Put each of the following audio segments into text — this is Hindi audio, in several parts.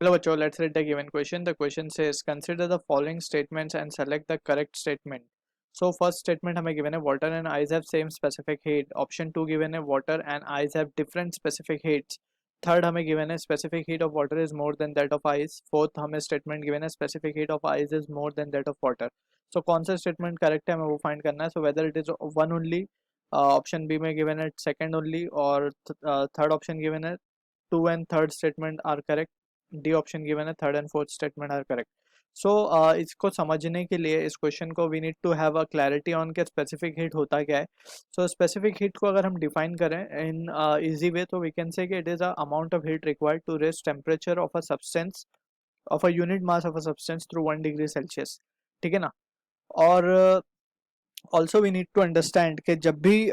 Hello बच्चों, let's read the given question. The question says consider the following statements and select the correct statement. So first statement हमें given है water and ice have same specific heat. Option 2 given है water and ice have different specific heats. Third हमें given है specific heat of water is more than that of ice. Fourth हमें statement given है specific heat of ice is more than that of water. So कौन सा statement correct है हमें वो find करना है. So whether it is one only, option B में given है second only और third option given है 2 and third statement are correct. D option given है third and fourth statement are correct. So इसको समझने के लिए इस क्वेश्चन को we need to have a clarity on के स्पेसिफिक हीट होता क्या है. सो स्पेसिफिक हीट को अगर हम डिफाइन करें इन इजी वे तो वी कैन से कि it is a amount of heat required to raise temperature of a substance of a unit mass of a substance through 1 degree Celsius. ठीक है ना. और also we need to understand कि जब भी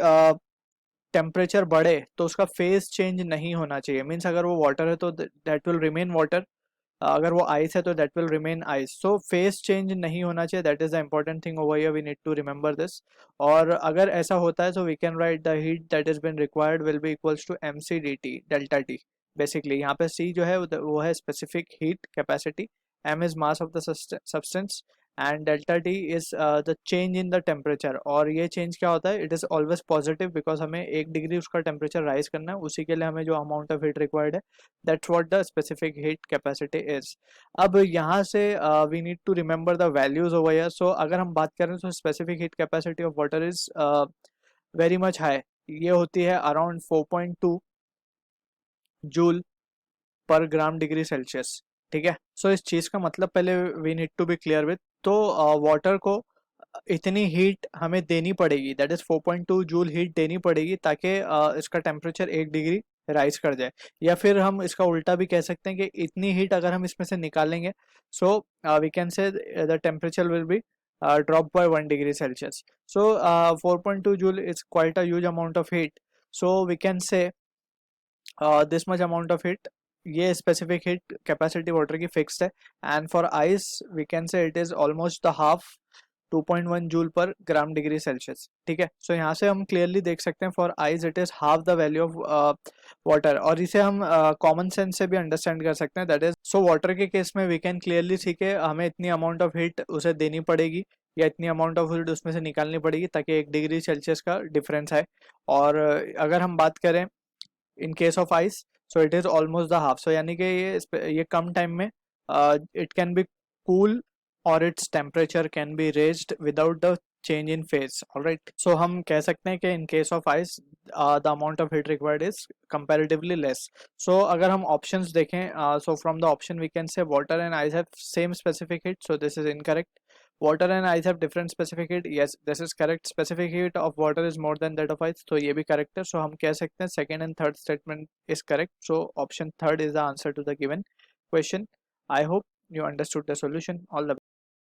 टेम्परेचर बढ़े तो उसका फेज चेंज नहीं होना चाहिए. मीन्स अगर वो वाटर है तो दैट विल रिमेन वाटर, अगर वो आइस है तो that will remain ice. So phase change नहीं होना चाहिए. That is the important thing over here. We need to remember this. और अगर ऐसा होता है तो we can write the heat that is been required will be equals to M C D T delta T. Basically यहाँ पे सी जो है वो है specific heat capacity, M is mass of the substance and delta T is the change in the temperature. और ये चेंज क्या होता है, it is always positive because हमें 1 डिग्री उसका टेम्परेचर राइज करना है. उसी के लिए हमें जो अमाउंट ऑफ हीट रिक्वायर्ड है that's what the specific heat capacity is. अब यहाँ से we need to remember the values over here. So अगर हम बात करें तो specific heat capacity of water is very much high. ये होती है around 4.2 joule per gram degree Celsius. ठीक है. सो इस चीज का मतलब पहले we need to be clear with. तो वाटर को इतनी हीट हमें देनी पड़ेगी, दैट इज 4.2 जूल हीट देनी पड़ेगी ताकि इसका टेम्परेचर 1 डिग्री राइज कर जाए. या फिर हम इसका उल्टा भी कह सकते हैं कि इतनी हीट अगर हम इसमें से निकालेंगे so we can say the temperature will be drop by 1 degree Celsius. So 4.2 joule is quite a huge amount of heat. So we can say this much amount of heat. ये स्पेसिफिक हीट कैपेसिटी वाटर की फिक्स्ड है. And for ice we can say it is almost the half 2.1 joule per gram degree Celsius. ठीक है. सो यहाँ से हम क्लियरली देख सकते हैं for ice it is half the value of water. और इसे हम कॉमन सेंस से भी अंडरस्टैंड कर सकते हैं. दैट इज सो वाटर के केस में वी कैन क्लियरली सी के हमें इतनी अमाउंट ऑफ हीट उसे देनी पड़ेगी या इतनी अमाउंट ऑफ हीट उसमें से निकालनी पड़ेगी ताकि 1 डिग्री सेल्सियस का डिफरेंस आए. और अगर हम बात करें in case of ice so it is almost the half. So यानी कि ये कम टाइम में इट कैन बी कूल और its temperature can be raised without the change in phase. Alright. So हम कह सकते हैं कि in case of ice the amount of heat required is comparatively less. So अगर हम ऑप्शंस देखें so from the option we can say water and ice have same specific heat. So this is incorrect. Water and ice have different specific heat. Yes, this is correct. Specific heat of water is more than that of ice. तो ये भी correct है. So हम कह सकते हैं second and third statement is correct. So option third is the answer to the given question. I hope you understood the solution. All the